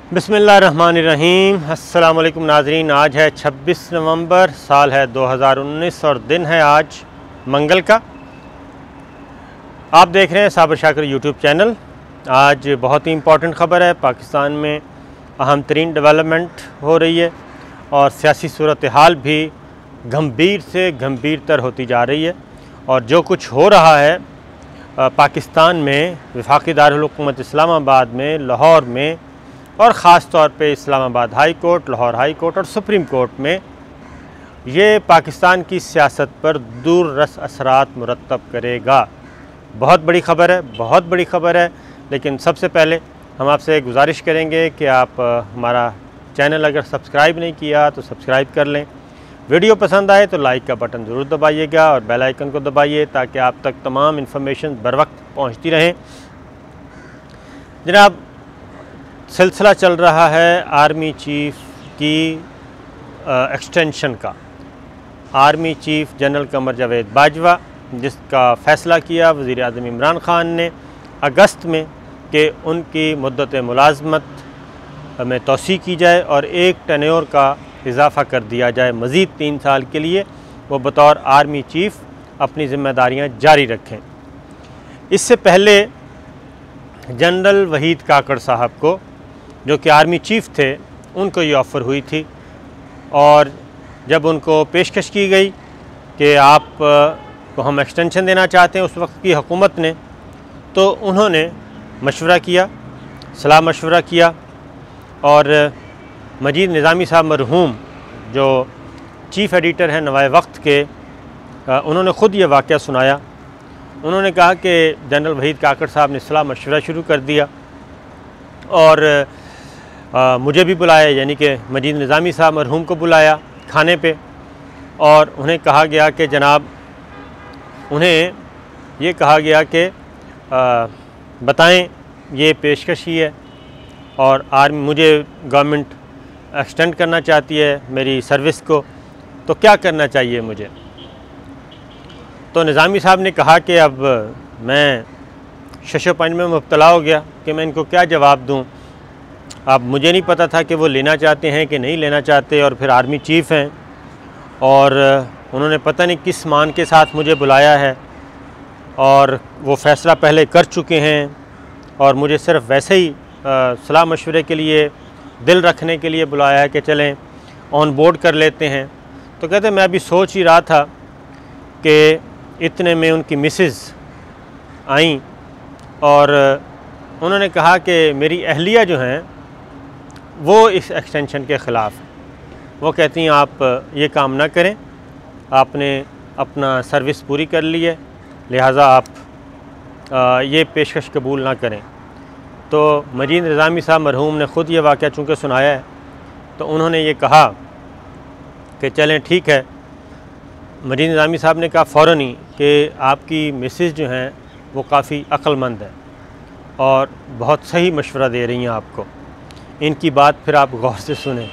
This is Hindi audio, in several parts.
बिस्मिल्लाहिर्रहमानिर्रहीम। अस्सलाम वालेकुम नाज़रीन। आज है 26 नवंबर, साल है 2019 और दिन है आज मंगल का। आप देख रहे हैं साबिर शाकिर यूट्यूब चैनल। आज बहुत ही इम्पॉर्टेंट ख़बर है। पाकिस्तान में अहम तरीन डेवलपमेंट हो रही है और सियासी सूरत हाल भी गंभीर से गंभीरतर होती जा रही है। और जो कुछ हो रहा है पाकिस्तान में, वफाकी दारुल हुकूमत इस्लामाबाद में, लाहौर में और ख़ास तौर पे Islamabad high court, Lahore high court और सुप्रीम कोर्ट में, ये पाकिस्तान की सियासत पर दूररस असरात मुरतब करेगा। बहुत बड़ी ख़बर है, बहुत बड़ी ख़बर है। लेकिन सबसे पहले हम आपसे गुजारिश करेंगे कि आप हमारा चैनल अगर सब्सक्राइब नहीं किया तो सब्सक्राइब कर लें। वीडियो पसंद आए तो लाइक का बटन ज़रूर दबाइएगा और बेल आइकन को दबाइए ताकि आप तक तमाम इन्फॉर्मेशन बर वक्त पहुँचती रहें। जनाब, सिलसिला चल रहा है आर्मी चीफ़ की एक्सटेंशन का। Army chief general Qamar Javed Bajwa, जिसका फ़ैसला किया वज़ीर आज़म इमरान ख़ान ने अगस्त में कि उनकी मुद्दत मुलाज़मत में तोसी की जाए और एक टेन्योर का इजाफ़ा कर दिया जाए मज़ीद 3 साल के लिए, वो बतौर आर्मी चीफ़ अपनी ज़िम्मेदारियाँ जारी रखें। इससे पहले जनरल वहीद काकड़ साहब को, जो कि आर्मी चीफ़ थे, उनको ये ऑफ़र हुई थी और जब उनको पेशकश की गई कि आप को हम एक्सटेंशन देना चाहते हैं उस वक्त की हुकूमत ने, तो उन्होंने मशवरा किया, सलाह मशवरा किया और मजीद निज़ामी साहब मरहूम, जो चीफ़ एडिटर हैं नवाए वक्त के, उन्होंने ख़ुद ये वाक़या सुनाया। उन्होंने कहा कि जनरल वहीद काकड़ साहब ने सलाह मशवरा शुरू कर दिया और मुझे भी बुलाया, यानी कि मजीद निज़ामी साहब मरहूम को बुलाया खाने पे और उन्हें कहा गया कि जनाब, उन्हें ये कहा गया कि बताएं ये पेशकश ही है और आर्मी, मुझे गवर्नमेंट एक्सटेंड करना चाहती है मेरी सर्विस को, तो क्या करना चाहिए मुझे। तो निज़ामी साहब ने कहा कि अब मैं शशोपंज में मुब्तला हो गया कि मैं इनको क्या जवाब दूँ। अब मुझे नहीं पता था कि वो लेना चाहते हैं कि नहीं लेना चाहते, और फिर आर्मी चीफ़ हैं और उन्होंने पता नहीं किस मान के साथ मुझे बुलाया है और वो फ़ैसला पहले कर चुके हैं और मुझे सिर्फ़ वैसे ही सलाह मशवरे के लिए, दिल रखने के लिए बुलाया है कि चलें ऑन बोर्ड कर लेते हैं। तो कहते मैं अभी सोच ही रहा था कि इतने में उनकी मिसेज़ आईं और उन्होंने कहा कि मेरी अहलिया जो हैं वो इस एक्सटेंशन के ख़िलाफ़ हैं। वो कहती हैं आप ये काम ना करें, आपने अपना सर्विस पूरी कर ली है, लिहाजा आप ये पेशकश कबूल ना करें। तो मजीद निज़ामी साहब मरहूम ने ख़ुद ये वाक़या चूँकि सुनाया है, तो उन्होंने ये कहा कि चलें ठीक है। मजीद निज़ामी साहब ने कहा फ़ौरन ही कि आपकी मिसेज़ जो हैं वो काफ़ी अक्लमंद है और बहुत सही मशवरा दे रही हैं आपको, इनकी बात फिर आप गौर से सुने।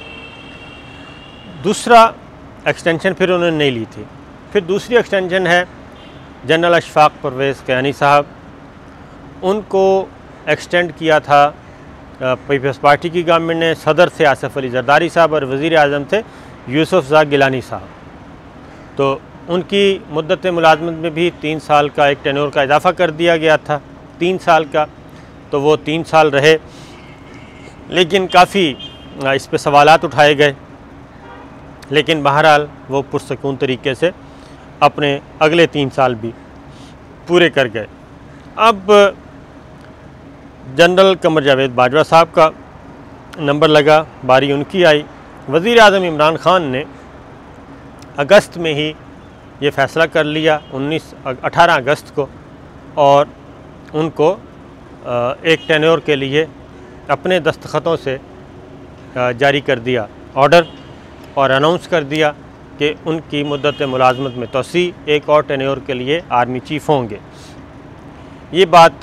दूसरा एक्सटेंशन फिर उन्होंने नहीं ली थी। फिर दूसरी एक्सटेंशन है जनरल अशफाक परवेज़ कैनी साहब, उनको एक्सटेंड किया था पीपल्स पार्टी की गवर्नमेंट ने, सदर थे आसिफ अली जरदारी साहब और वज़ीर आज़म थे यूसुफ ज़ा गिलानी साहब। तो उनकी मुद्दत मुलाज़मत में भी 3 साल का एक टेन्योर का इजाफ़ा कर दिया गया था, 3 साल का, तो वो 3 साल रहे। लेकिन काफ़ी इस पर सवालात उठाए गए, लेकिन बहरहाल वो पुरसकून तरीके से अपने अगले 3 साल भी पूरे कर गए। अब जनरल कमर जावेद बाजवा साहब का नंबर लगा, बारी उनकी आई। वज़ीर आज़म इमरान ख़ान ने अगस्त में ही ये फ़ैसला कर लिया, 18 अगस्त को, और उनको एक टेन्योर के लिए अपने दस्तखतों से जारी कर दिया ऑर्डर और अनाउंस कर दिया कि उनकी मुद्दत मुलाज़मत में तोसी एक और टेन्योर के लिए आर्मी चीफ़ होंगे। ये बात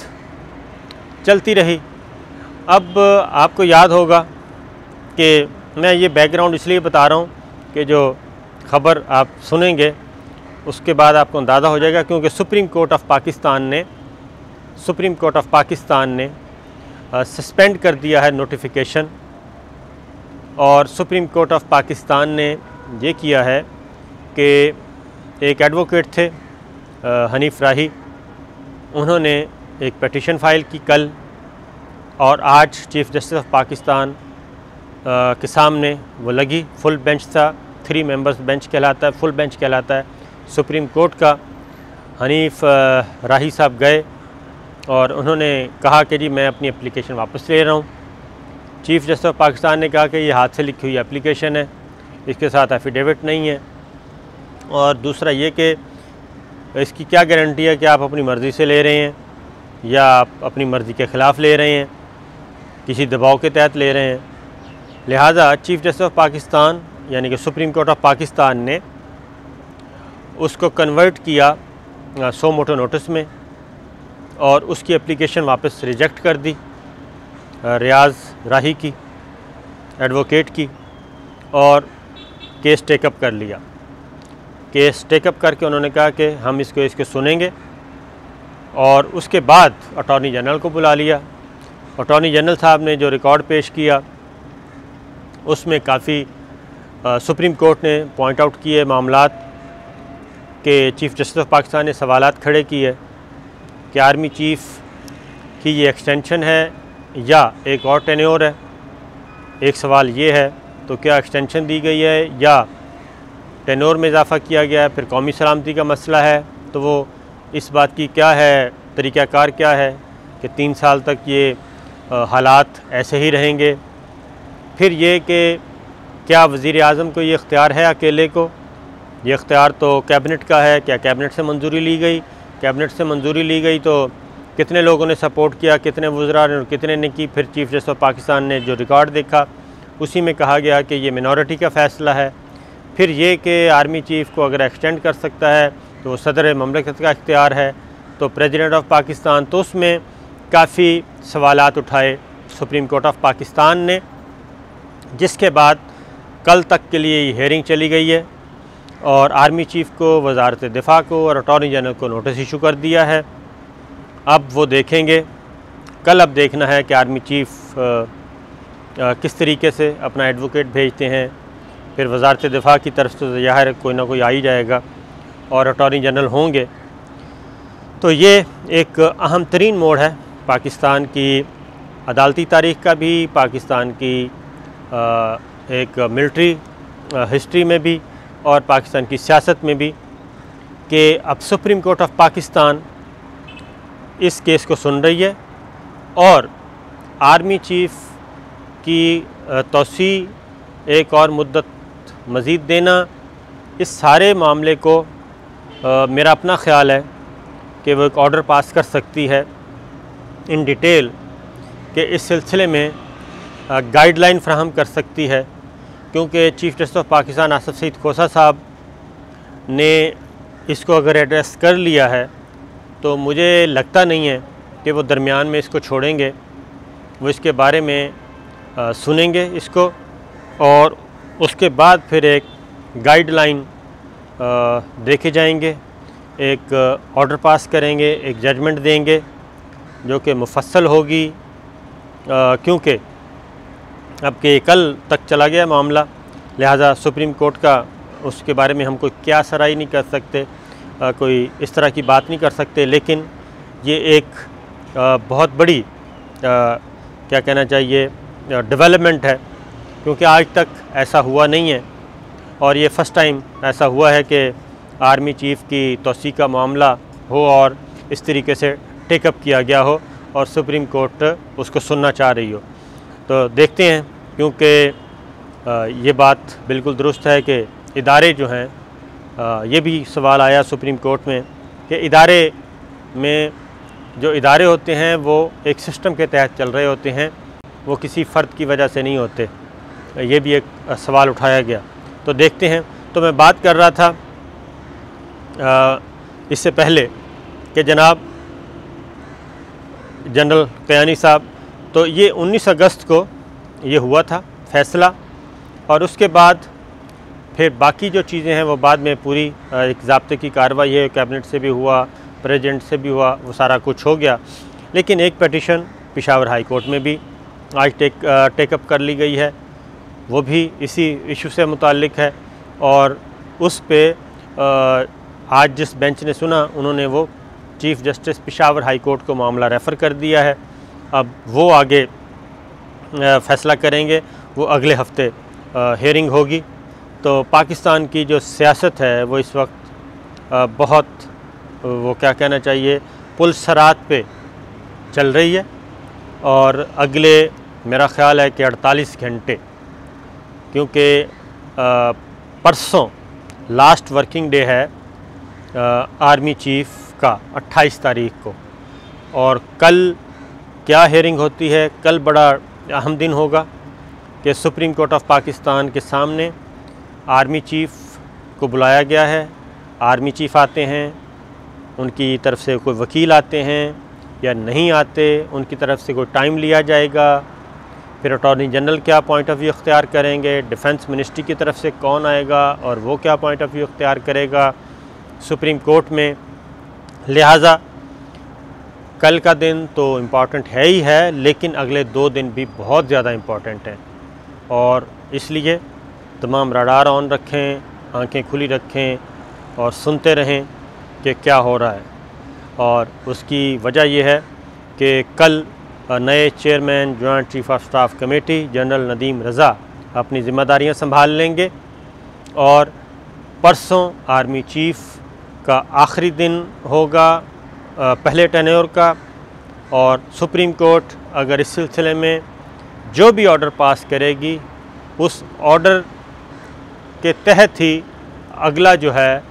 चलती रही। अब आपको याद होगा कि मैं ये बैकग्राउंड इसलिए बता रहा हूँ कि जो ख़बर आप सुनेंगे उसके बाद आपको अंदाज़ा हो जाएगा, क्योंकि सुप्रीम कोर्ट ऑफ पाकिस्तान ने सस्पेंड कर दिया है नोटिफिकेशन और सुप्रीम कोर्ट ऑफ पाकिस्तान ने ये किया है कि एक एडवोकेट थे हनीफ राही, उन्होंने एक पिटीशन फ़ाइल की कल, और आज चीफ़ जस्टिस ऑफ पाकिस्तान के सामने वो लगी। फुल बेंच था, 3 मेंबर्स बेंच कहलाता है, फुल बेंच कहलाता है सुप्रीम कोर्ट का। हनीफ राही साहब गए और उन्होंने कहा कि जी मैं अपनी एप्लीकेशन वापस ले रहा हूँ। चीफ़ जस्टिस ऑफ पाकिस्तान ने कहा कि ये हाथ से लिखी हुई एप्लीकेशन है, इसके साथ एफिडेविट नहीं है, और दूसरा ये कि इसकी क्या गारंटी है कि आप अपनी मर्ज़ी से ले रहे हैं या आप अपनी मर्ज़ी के ख़िलाफ़ ले रहे हैं, किसी दबाव के तहत ले रहे हैं। लिहाजा चीफ़ जस्टिस ऑफ पाकिस्तान यानी कि सुप्रीम कोर्ट ऑफ पाकिस्तान ने उसको कन्वर्ट किया सो मोटो नोटिस में, और उसकी एप्लीकेशन वापस रिजेक्ट कर दी रियाज राही की, एडवोकेट की, और केस टेकअप कर लिया। केस टेकअप करके उन्होंने कहा कि हम इसको सुनेंगे, और उसके बाद अटॉर्नी जनरल को बुला लिया। अटॉर्नी जनरल साहब ने जो रिकॉर्ड पेश किया उसमें काफ़ी सुप्रीम कोर्ट ने पॉइंट आउट किए मामलात के चीफ़ जस्टिस ऑफ पाकिस्तान ने सवालात खड़े किए कि आर्मी चीफ़ की ये एक्सटेंशन है या एक और टेन्योर है। एक सवाल ये है, तो क्या एक्सटेंशन दी गई है या टेन्योर में इजाफ़ा किया गया है? फिर कौमी सलामती का मसला है, तो वो इस बात की क्या है, तरीक़ाकार क्या है कि 3 साल तक ये हालात ऐसे ही रहेंगे। फिर ये कि क्या वज़ीर-ए-आज़म को ये इख्तियार है अकेले को, ये इख्तियार तो कैबिनेट का है, क्या कैबिनेट से मंजूरी ली गई? कैबिनेट से मंजूरी ली गई तो कितने लोगों ने सपोर्ट किया, कितने वज़रा ने, कितने ने की? फिर चीफ़ जस्टिस ऑफ पाकिस्तान ने जो रिकॉर्ड देखा उसी में कहा गया कि ये मिनॉरिटी का फ़ैसला है। फिर ये कि आर्मी चीफ़ को अगर एक्सटेंड कर सकता है तो वो सदर ममलकत का इख्तियार है, तो प्रेसिडेंट ऑफ पाकिस्तान, तो उसमें काफ़ी सवालात उठाए सुप्रीम कोर्ट ऑफ पाकिस्तान ने, जिसके बाद कल तक के लिए ये हेयरिंग चली गई है और आर्मी चीफ़ को, वज़ारत दिफ़ा को और अटॉर्नी जनरल को नोटिस इशू कर दिया है। अब वो देखेंगे, कल अब देखना है कि आर्मी चीफ़ किस तरीके से अपना एडवोकेट भेजते हैं। फिर वज़ारत दिफ़ा की तरफ से ज़ाहिर कोई ना कोई आ ही जाएगा और अटॉर्नी जनरल होंगे। तो ये एक अहम तरीन मोड़ है पाकिस्तान की अदालती तारीख़ का भी, पाकिस्तान की एक मिलिट्री हिस्ट्री में भी और पाकिस्तान की सियासत में भी, कि अब सुप्रीम कोर्ट ऑफ पाकिस्तान इस केस को सुन रही है और आर्मी चीफ़ की तौसी एक और मुद्दत मज़ीद देना, इस सारे मामले को मेरा अपना ख़्याल है कि वो एक ऑर्डर पास कर सकती है इन डिटेल, कि इस सिलसिले में गाइडलाइन फ्राहम कर सकती है, क्योंकि chief justice of Pakistan Asif Saeed Khosa साहब ने इसको अगर एड्रेस कर लिया है तो मुझे लगता नहीं है कि वो दरमियान में इसको छोड़ेंगे। वो इसके बारे में सुनेंगे इसको और उसके बाद फिर एक गाइडलाइन देखे जाएंगे, एक ऑर्डर पास करेंगे, एक जजमेंट देंगे जो कि मुफस्सल होगी, क्योंकि अब के कल तक चला गया मामला, लिहाजा सुप्रीम कोर्ट का उसके बारे में हम कोई क्या सराही नहीं कर सकते, कोई इस तरह की बात नहीं कर सकते। लेकिन ये एक बहुत बड़ी क्या कहना चाहिए डेवलपमेंट है, क्योंकि आज तक ऐसा हुआ नहीं है और ये फ़र्स्ट टाइम ऐसा हुआ है कि आर्मी चीफ़ की तौसी का मामला हो और इस तरीके से टेकअप किया गया हो और सुप्रीम कोर्ट उसको सुनना चाह रही हो। तो देखते हैं, क्योंकि ये बात बिल्कुल दुरुस्त है कि इदारे जो हैं, ये भी सवाल आया सुप्रीम कोर्ट में कि इदारे में जो इदारे होते हैं वो एक सिस्टम के तहत चल रहे होते हैं, वो किसी फ़र्द की वजह से नहीं होते। ये भी एक सवाल उठाया गया। तो देखते हैं। तो मैं बात कर रहा था इससे पहले कि जनाब जनरल कयानी साहब, तो ये 19 अगस्त को ये हुआ था फ़ैसला, और उसके बाद फिर बाकी जो चीज़ें हैं वो बाद में पूरी एक ज़ाब्ते की कार्रवाई है, कैबिनेट से भी हुआ, प्रेसिडेंट से भी हुआ, वो सारा कुछ हो गया। लेकिन एक पिटीशन पेशावर हाई कोर्ट में भी आज टेकअप कर ली गई है। वो भी इसी इशू से मुताल्लिक है। और उस पे आज जिस बेंच ने सुना उन्होंने वो chief justice Peshawar high court को मामला रेफ़र कर दिया है। अब वो आगे फ़ैसला करेंगे, वो अगले हफ़्ते हेयरिंग होगी। तो पाकिस्तान की जो सियासत है वो इस वक्त बहुत, वो क्या कहना चाहिए, पुल सरात पे चल रही है। और अगले मेरा ख़्याल है कि 48 घंटे, क्योंकि परसों लास्ट वर्किंग डे है आर्मी चीफ़ का 28 तारीख को, और कल क्या हेयरिंग होती है। कल बड़ा अहम दिन होगा कि सुप्रीम कोर्ट ऑफ पाकिस्तान के सामने आर्मी चीफ़ को बुलाया गया है। आर्मी चीफ़ आते हैं, उनकी तरफ से कोई वकील आते हैं या नहीं आते, उनकी तरफ से कोई टाइम लिया जाएगा। फिर अटॉर्नी जनरल क्या पॉइंट ऑफ व्यू इख्तियार करेंगे, डिफेंस मिनिस्ट्री की तरफ से कौन आएगा और वो क्या पॉइंट ऑफ व्यू इख्तियार करेगा सुप्रीम कोर्ट में। लिहाजा कल का दिन तो इम्पॉर्टेंट है ही है, लेकिन अगले 2 दिन भी बहुत ज़्यादा इम्पॉर्टेंट हैं। और इसलिए तमाम रडार ऑन रखें, आंखें खुली रखें और सुनते रहें कि क्या हो रहा है। और उसकी वजह यह है कि कल नए chairman joint chief of staff committee general Nadeem Raza अपनी ज़िम्मेदारियां संभाल लेंगे, और परसों आर्मी चीफ़ का आखिरी दिन होगा पहले टेन्योर का। और सुप्रीम कोर्ट अगर इस सिलसिले में जो भी ऑर्डर पास करेगी, उस ऑर्डर के तहत ही अगला जो है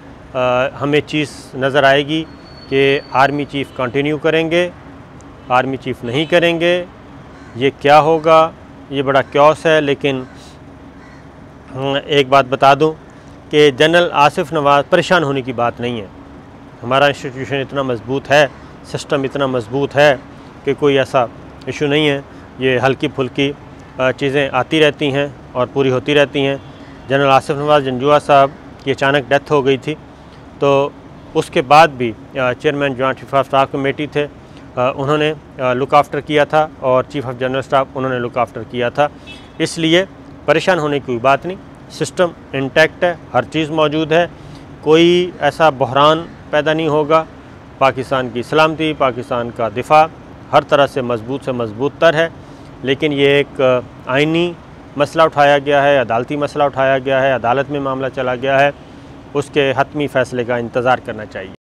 हमें चीज़ नज़र आएगी कि आर्मी चीफ़ कंटिन्यू करेंगे, आर्मी चीफ़ नहीं करेंगे। ये क्या होगा, ये बड़ा क्योस है। लेकिन एक बात बता दूं कि जनरल आसिफ नवाज़ परेशान होने की बात नहीं है। हमारा इंस्टीट्यूशन इतना मजबूत है, सिस्टम इतना मजबूत है कि कोई ऐसा इशू नहीं है। ये हल्की फुल्की चीज़ें आती रहती हैं और पूरी होती रहती हैं। जनरल आसिफ नवाज़ जंजुआ साहब की अचानक डेथ हो गई थी, तो उसके बाद भी chairman joint chief of staff committee थे, उन्होंने लुक आफ्टर किया था, और चीफ़ ऑफ जनरल स्टाफ उन्होंने लुक आफ्टर किया था। इसलिए परेशान होने की कोई बात नहीं, सिस्टम इंटैक्ट है, हर चीज़ मौजूद है, कोई ऐसा बहरान पैदा नहीं होगा। पाकिस्तान की सलामती, पाकिस्तान का दिफा हर तरह से मजबूत तर है। लेकिन ये एक आइनी मसला उठाया गया है, अदालती मसला उठाया गया है, अदालत में मामला चला गया है, उसके हतमी फ़ैसले का इंतज़ार करना चाहिए।